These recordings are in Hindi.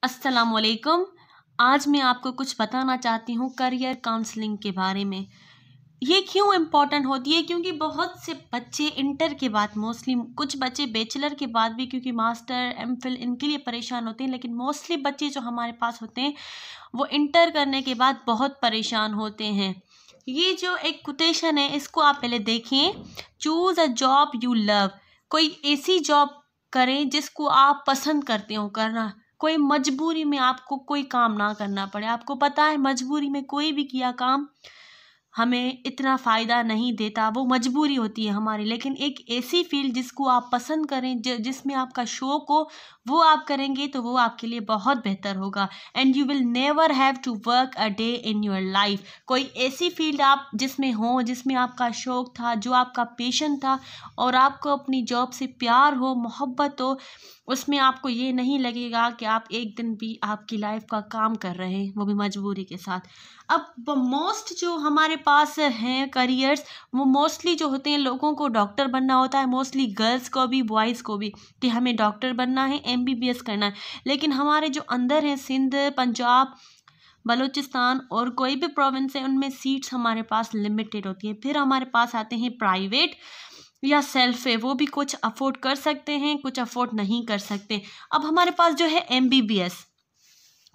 अस्सलामुअलैकुम। आज मैं आपको कुछ बताना चाहती हूँ करियर काउंसलिंग के बारे में। ये क्यों इम्पोर्टेंट होती है? क्योंकि बहुत से बच्चे इंटर के बाद, मोस्टली कुछ बच्चे बैचलर के बाद भी, क्योंकि मास्टर एमफिल इनके लिए परेशान होते हैं, लेकिन मोस्टली बच्चे जो हमारे पास होते हैं वो इंटर करने के बाद बहुत परेशान होते हैं। ये जो एक कोटेशन है इसको आप पहले देखें। Choose a job you love. कोई ऐसी जॉब करें जिसको आप पसंद करते हो करना। कोई मजबूरी में आपको कोई काम ना करना पड़े। आपको पता है मजबूरी में कोई भी किया काम हमें इतना फ़ायदा नहीं देता, वो मजबूरी होती है हमारी। लेकिन एक ऐसी फील्ड जिसको आप पसंद करें, जिसमें आपका शौक हो, वो आप करेंगे तो वो आपके लिए बहुत बेहतर होगा। And you will never have to work a day in your life. कोई ऐसी फील्ड आप जिसमें हो, जिसमें आपका शौक था, जो आपका पैशन था, और आपको अपनी जॉब से प्यार हो, मोहब्बत हो, उसमें आपको ये नहीं लगेगा कि आप एक दिन भी आपकी लाइफ का काम कर रहे हैं, वो भी मजबूरी के साथ। अब मोस्ट जो हमारे पास हैं करियर्स, वो मोस्टली जो होते हैं, लोगों को डॉक्टर बनना होता है, मोस्टली गर्ल्स को भी बॉयज़ को भी, कि हमें डॉक्टर बनना है, MBBS करना है। लेकिन हमारे जो अंदर हैं, सिंध, पंजाब, बलूचिस्तान और कोई भी प्रोविंस है, उनमें सीट्स हमारे पास लिमिटेड होती है। फिर हमारे पास आते हैं प्राइवेट या सेल्फ है, वो भी कुछ अफोर्ड कर सकते हैं, कुछ अफोर्ड नहीं कर सकते। अब हमारे पास जो है MBBS,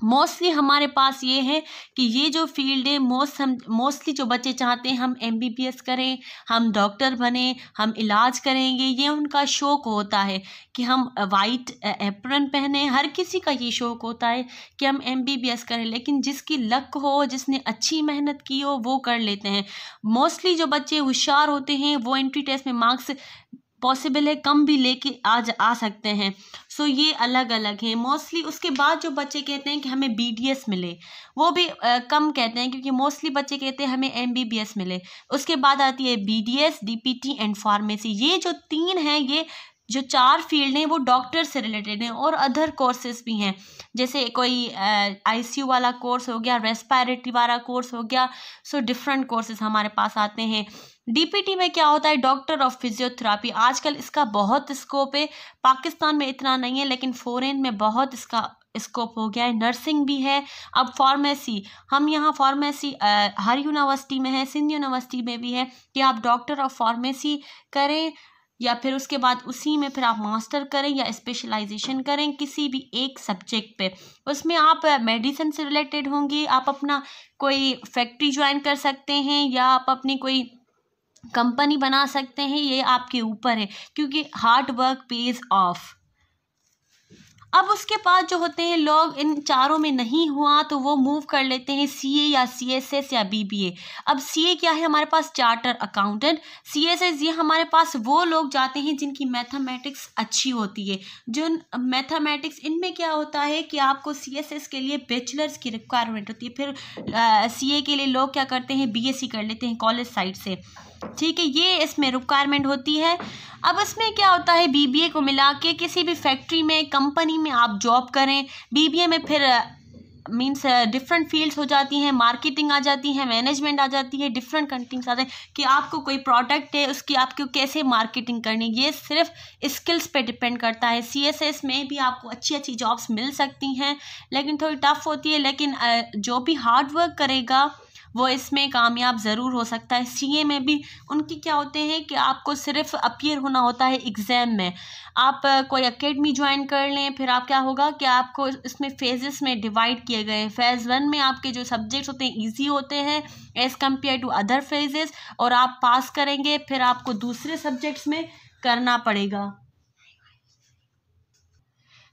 मोस्टली हमारे पास ये है कि ये जो फील्ड है, मोस्टली जो बच्चे चाहते हैं हम MBBS करें, हम डॉक्टर बने, हम इलाज करेंगे, ये उनका शौक़ होता है कि हम वाइट एप्रन पहने। हर किसी का ये शौक़ होता है कि हम MBBS करें, लेकिन जिसकी लक हो, जिसने अच्छी मेहनत की हो, वो कर लेते हैं। मोस्टली जो बच्चे होशियार होते हैं वो एंट्री टेस्ट में मार्क्स पॉसिबल है कम भी लेके आ सकते हैं। सो ये अलग अलग हैं मोस्टली। उसके बाद जो बच्चे कहते हैं कि हमें BDS मिले, वो भी कम कहते हैं, क्योंकि मोस्टली बच्चे कहते हैं हमें MBBS मिले। उसके बाद आती है BDS, DPT एंड फार्मेसी। ये जो तीन हैं, ये जो चार फील्ड हैं वो डॉक्टर से रिलेटेड हैं, और अदर कोर्सेज भी हैं, जैसे कोई ICU वाला कोर्स हो गया, रेस्पिरेटरी वाला कोर्स हो गया। सो डिफरेंट कोर्सेज हमारे पास आते हैं। DPT में क्या होता है? Doctor of physiotherapy. आजकल इसका बहुत स्कोप है, पाकिस्तान में इतना नहीं है, लेकिन फॉरेन में बहुत इसका स्कोप हो गया है। नर्सिंग भी है। अब फार्मेसी, हम यहाँ फार्मेसी हर यूनिवर्सिटी में है, सिंध यूनिवर्सिटी में भी है कि आप डॉक्टर ऑफ फार्मेसी करें, या फिर उसके बाद उसी में फिर आप मास्टर करें या स्पेशलाइजेशन करें किसी भी एक सब्जेक्ट पे। उसमें आप मेडिसिन से रिलेटेड होंगे, आप अपना कोई फैक्ट्री ज्वाइन कर सकते हैं, या आप अपनी कोई कंपनी बना सकते हैं, ये आपके ऊपर है, क्योंकि हार्ड वर्क पेज ऑफ। अब उसके बाद जो होते हैं लोग, इन चारों में नहीं हुआ तो वो मूव कर लेते हैं CA या CSS या BBA। अब CA क्या है? हमारे पास चार्टर अकाउंटेंट। CSS ये हमारे पास वो लोग जाते हैं जिनकी मैथमेटिक्स अच्छी होती है। जो मैथमेटिक्स, इनमें क्या होता है कि आपको CSS के लिए बैचलर्स की रिक्वायरमेंट होती है। फिर CA के लिए लोग क्या करते हैं? BSc कर लेते हैं कॉलेज साइड से, ठीक है, ये इसमें रिक्वायरमेंट होती है। अब इसमें क्या होता है? BBA को मिला के किसी भी फैक्ट्री में, कंपनी में आप जॉब करें। BBA में फिर मीन्स डिफरेंट फील्ड्स हो जाती हैं, मार्केटिंग आ जाती है, मैनेजमेंट आ जाती है, डिफरेंट कंट्रीज आते हैं कि आपको कोई प्रोडक्ट है, उसकी आपको कैसे मार्केटिंग करनी, ये सिर्फ स्किल्स पे डिपेंड करता है। CSS में भी आपको अच्छी अच्छी जॉब्स मिल सकती हैं, लेकिन थोड़ी टफ होती है, लेकिन जो भी हार्ड वर्क करेगा वो इसमें कामयाब ज़रूर हो सकता है। CA में भी उनकी क्या होते हैं कि आपको सिर्फ अपीयर होना होता है एग्ज़ाम में। आप कोई एकेडमी ज्वाइन कर लें, फिर आप क्या होगा कि आपको इसमें फेजेस में डिवाइड किए गए हैं। फेज़ 1 में आपके जो सब्जेक्ट्स होते हैं ईजी होते हैं as compare to other phases, और आप पास करेंगे, फिर आपको दूसरे सब्जेक्ट्स में करना पड़ेगा।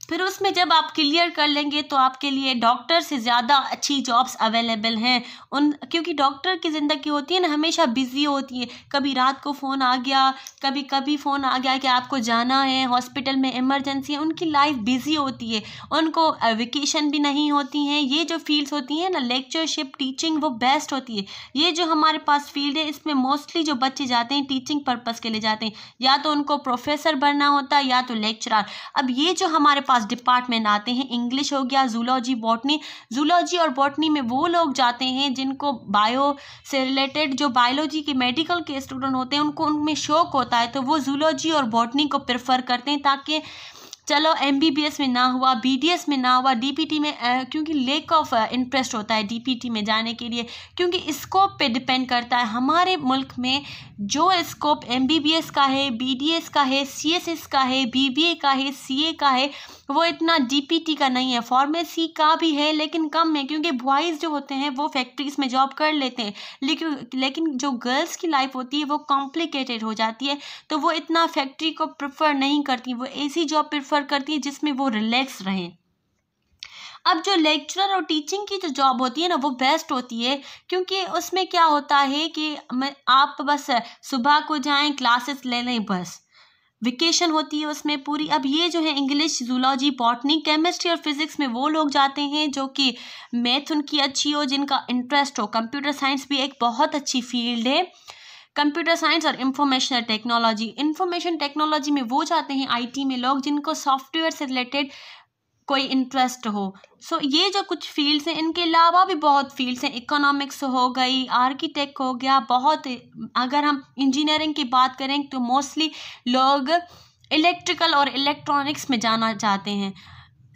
फिर उसमें जब आप क्लियर कर लेंगे तो आपके लिए डॉक्टर से ज़्यादा अच्छी जॉब्स अवेलेबल हैं। क्योंकि डॉक्टर की ज़िंदगी होती है ना, हमेशा बिज़ी होती है। कभी रात को फ़ोन आ गया, कभी फ़ोन आ गया कि आपको जाना है हॉस्पिटल में, इमरजेंसी है। उनकी लाइफ बिज़ी होती है, उनको वेकेशन भी नहीं होती हैं। ये जो फील्ड्स होती हैं ना, लेक्चरशिप, टीचिंग, वो बेस्ट होती है। ये जो हमारे पास फील्ड है, इसमें मोस्टली जो बच्चे जाते हैं टीचिंग पर्पज़ के लिए जाते हैं, या तो उनको प्रोफेसर बनना होता है या तो लेक्चरर। अब ये जो हमारे पास डिपार्टमेंट आते हैं, इंग्लिश हो गया, जूलॉजी, बॉटनी। जूलॉजी और बॉटनी में वो लोग जाते हैं जिनको बायो से रिलेटेड, जो बायोलॉजी के मेडिकल के स्टूडेंट होते हैं, उनको उनमें शौक होता है, तो वो जूलॉजी और बॉटनी को प्रेफर करते हैं, ताकि चलो MBBS में ना हुआ, BDS में ना हुआ, DPT में क्योंकि लेक ऑफ इंटरेस्ट होता है DPT में जाने के लिए, क्योंकि स्कोप पे डिपेंड करता है। हमारे मुल्क में जो स्कोप MBBS का है, BDS का है, CSS का है, BBA का है, CA का है, वो इतना DPT का नहीं है। फार्मेसी का भी है लेकिन कम है, क्योंकि बॉयज़ जो होते हैं वो फैक्ट्रीज़ में जॉब कर लेते हैं, लेकिन जो गर्ल्स की लाइफ होती है वो कॉम्प्लिकेटेड हो जाती है, तो वो इतना फैक्ट्री को प्रेफर नहीं करती, वो ऐसी जॉब प्रेफर करती है जिसमें वो रिलैक्स रहें। अब जो लेक्चरर और टीचिंग की जो जॉब होती है ना वो बेस्ट होती है, क्योंकि उसमें क्या होता है कि आप बस सुबह को जाएं, क्लासेस ले लें, बस वेकेशन होती है उसमें पूरी। अब ये जो है इंग्लिश, जूलॉजी, बॉटनी, केमिस्ट्री और फिजिक्स में वो लोग जाते हैं जो कि मैथ उनकी अच्छी हो, जिनका इंटरेस्ट हो। कंप्यूटर साइंस भी एक बहुत अच्छी फील्ड है। कंप्यूटर साइंस और इंफॉर्मेशन टेक्नोलॉजी में वो जाते हैं IT में लोग जिनको सॉफ्टवेयर से रिलेटेड कोई इंटरेस्ट हो। सो ये जो कुछ फील्ड्स हैं, इनके अलावा भी बहुत फील्ड्स हैं, इकोनॉमिक्स हो गई, आर्किटेक्ट हो गया, बहुत। अगर हम इंजीनियरिंग की बात करें तो मोस्टली लोग इलेक्ट्रिकल और इलेक्ट्रॉनिक्स में जाना चाहते हैं।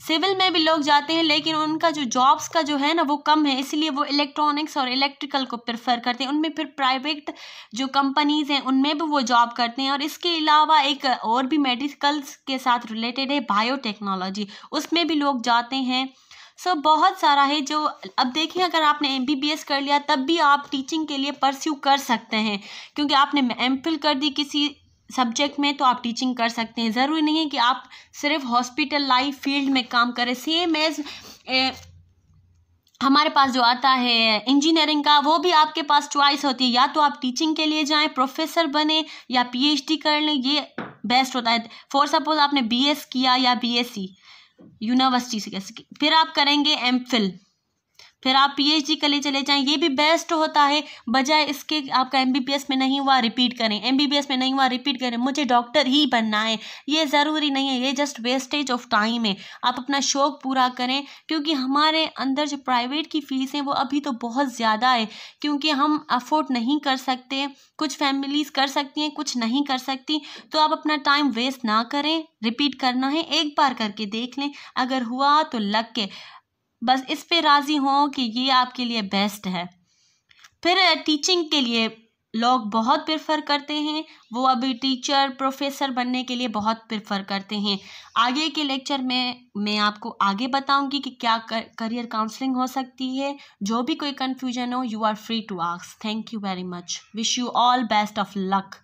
सिविल में भी लोग जाते हैं लेकिन उनका जो जॉब्स का जो है ना वो कम है, इसलिए वो इलेक्ट्रॉनिक्स और इलेक्ट्रिकल को प्रेफर करते हैं। उनमें फिर प्राइवेट जो कंपनीज़ हैं उनमें भी वो जॉब करते हैं। और इसके अलावा एक और भी मेडिकल्स के साथ रिलेटेड है, बायोटेक्नोलॉजी, उसमें भी लोग जाते हैं। सो बहुत सारा है जो, अब देखिए अगर आपने MBBS कर लिया तब भी आप टीचिंग के लिए परस्यू कर सकते हैं, क्योंकि आपने MPhil कर दी किसी सब्जेक्ट में तो आप टीचिंग कर सकते हैं। ज़रूरी नहीं है कि आप सिर्फ हॉस्पिटल लाइफ फील्ड में काम करें। सेम एज हमारे पास जो आता है इंजीनियरिंग का, वो भी आपके पास चॉइस होती है, या तो आप टीचिंग के लिए जाएं, प्रोफेसर बने, या PhD कर लें, ये बेस्ट होता है। फॉर सपोज आपने BS किया या BSc यूनिवर्सिटी से, फिर आप करेंगे MPhil, फिर आप PhD के लिए चले जाएं, ये भी बेस्ट होता है। बजाय इसके आपका MBBS में नहीं हुआ रिपीट करें, MBBS में नहीं हुआ रिपीट करें, मुझे डॉक्टर ही बनना है, ये ज़रूरी नहीं है, ये जस्ट वेस्टेज ऑफ टाइम है। आप अपना शौक़ पूरा करें, क्योंकि हमारे अंदर जो प्राइवेट की फ़ीस है वो अभी तो बहुत ज़्यादा है, क्योंकि हम अफोर्ड नहीं कर सकते। कुछ फैमिलीज़ कर सकती हैं, कुछ नहीं कर सकती। तो आप अपना टाइम वेस्ट ना करें, रिपीट करना है, एक बार करके देख लें, अगर हुआ तो लग के बस इस पे राज़ी हों कि ये आपके लिए बेस्ट है। फिर टीचिंग के लिए लोग बहुत प्रेफर करते हैं, वो अभी टीचर, प्रोफेसर बनने के लिए बहुत प्रेफर करते हैं। आगे के लेक्चर में मैं आपको आगे बताऊंगी कि क्या करियर काउंसलिंग हो सकती है। जो भी कोई कन्फ्यूजन हो, you are free to ask. Thank you very much. Wish you all best of luck.